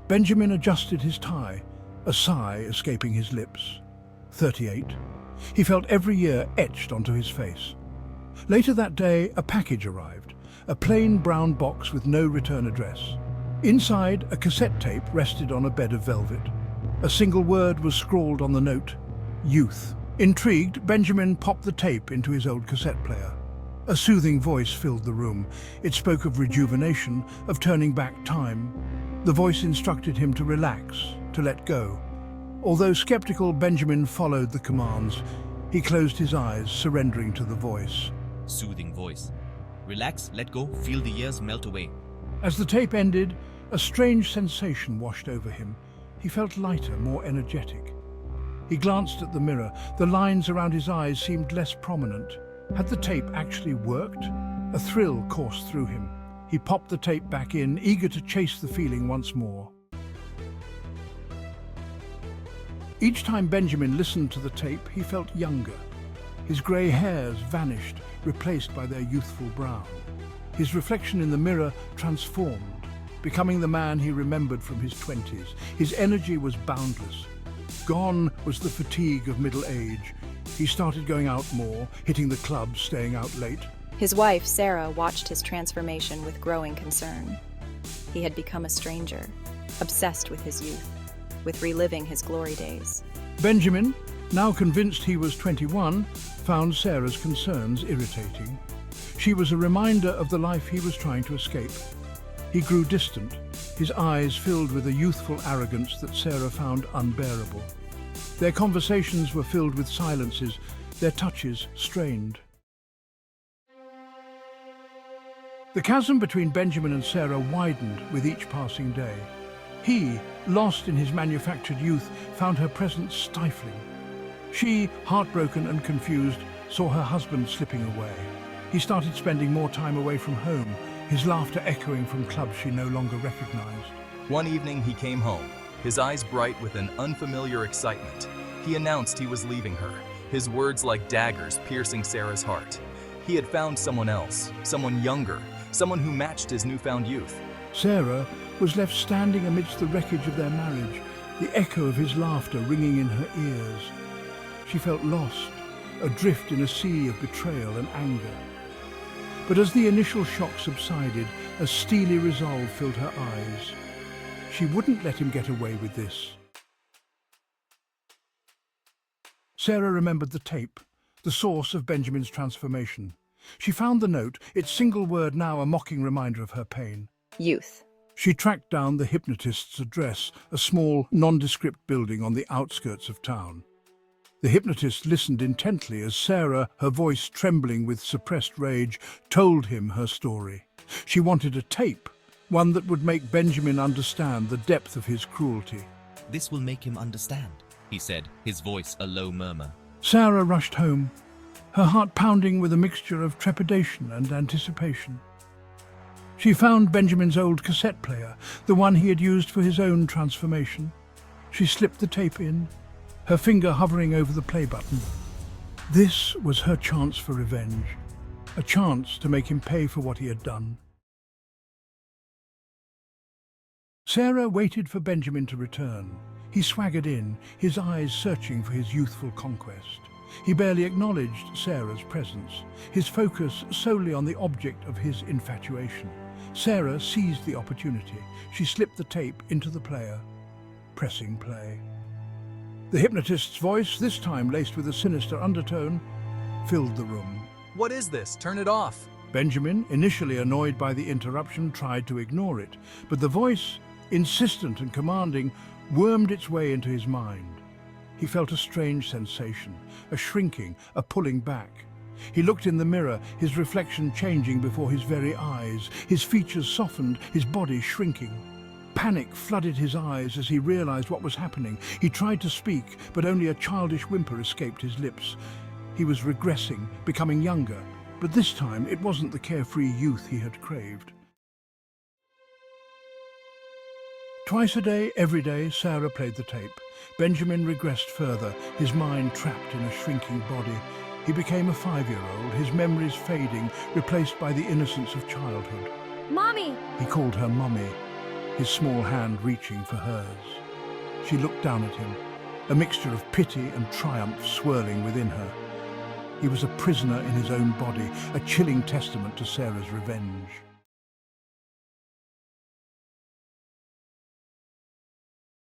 Benjamin adjusted his tie, a sigh escaping his lips. 38. He felt every year etched onto his face. Later that day, a package arrived, a plain brown box with no return address. Inside, a cassette tape rested on a bed of velvet. A single word was scrawled on the note: youth. Intrigued, Benjamin popped the tape into his old cassette player. A soothing voice filled the room. It spoke of rejuvenation, of turning back time. The voice instructed him to relax, to let go. Although skeptical, Benjamin followed the commands. He closed his eyes, surrendering to the voice. Soothing voice. Relax, let go, feel the years melt away. As the tape ended, a strange sensation washed over him. He felt lighter, more energetic. He glanced at the mirror. The lines around his eyes seemed less prominent. Had the tape actually worked? A thrill coursed through him. He popped the tape back in, eager to chase the feeling once more. Each time Benjamin listened to the tape, he felt younger. His grey hairs vanished, replaced by their youthful brown. His reflection in the mirror transformed, becoming the man he remembered from his 20s. His energy was boundless. Gone was the fatigue of middle age. He started going out more, hitting the clubs, staying out late. His wife, Sarah, watched his transformation with growing concern. He had become a stranger, obsessed with his youth, with reliving his glory days. Benjamin, now convinced he was 21, found Sarah's concerns irritating. She was a reminder of the life he was trying to escape. He grew distant, his eyes filled with a youthful arrogance that Sarah found unbearable. Their conversations were filled with silences, their touches strained. The chasm between Benjamin and Sarah widened with each passing day. He, lost in his manufactured youth, found her presence stifling. She, heartbroken and confused, saw her husband slipping away. He started spending more time away from home, his laughter echoing from clubs she no longer recognized. One evening he came home, his eyes bright with an unfamiliar excitement. He announced he was leaving her, his words like daggers piercing Sarah's heart. He had found someone else, someone younger, someone who matched his newfound youth. Sarah was left standing amidst the wreckage of their marriage, the echo of his laughter ringing in her ears. She felt lost, adrift in a sea of betrayal and anger. But as the initial shock subsided, a steely resolve filled her eyes. She wouldn't let him get away with this. Sarah remembered the tape, the source of Benjamin's transformation. She found the note, its single word now a mocking reminder of her pain. Youth. She tracked down the hypnotist's address, a small, nondescript building on the outskirts of town. The hypnotist listened intently as Sarah, her voice trembling with suppressed rage, told him her story. She wanted a tape, one that would make Benjamin understand the depth of his cruelty. This will make him understand, he said, his voice a low murmur. Sarah rushed home, her heart pounding with a mixture of trepidation and anticipation. She found Benjamin's old cassette player, the one he had used for his own transformation. She slipped the tape in, her finger hovering over the play button. This was her chance for revenge, a chance to make him pay for what he had done. Sarah waited for Benjamin to return. He swaggered in, his eyes searching for his youthful conquest. He barely acknowledged Sarah's presence, his focus solely on the object of his infatuation. Sarah seized the opportunity. She slipped the tape into the player, pressing play. The hypnotist's voice, this time laced with a sinister undertone, filled the room. What is this? Turn it off. Benjamin, initially annoyed by the interruption, tried to ignore it, but the voice, insistent and commanding, wormed its way into his mind. He felt a strange sensation, a shrinking, a pulling back. He looked in the mirror, his reflection changing before his very eyes, his features softened, his body shrinking. Panic flooded his eyes as he realized what was happening. He tried to speak, but only a childish whimper escaped his lips. He was regressing, becoming younger, but this time it wasn't the carefree youth he had craved. Twice a day, every day, Sarah played the tape. Benjamin regressed further, his mind trapped in a shrinking body. He became a 5-year-old, his memories fading, replaced by the innocence of childhood. Mommy! He called her Mummy. his small hand reaching for hers. She looked down at him, a mixture of pity and triumph swirling within her. He was a prisoner in his own body, a chilling testament to Sarah's revenge.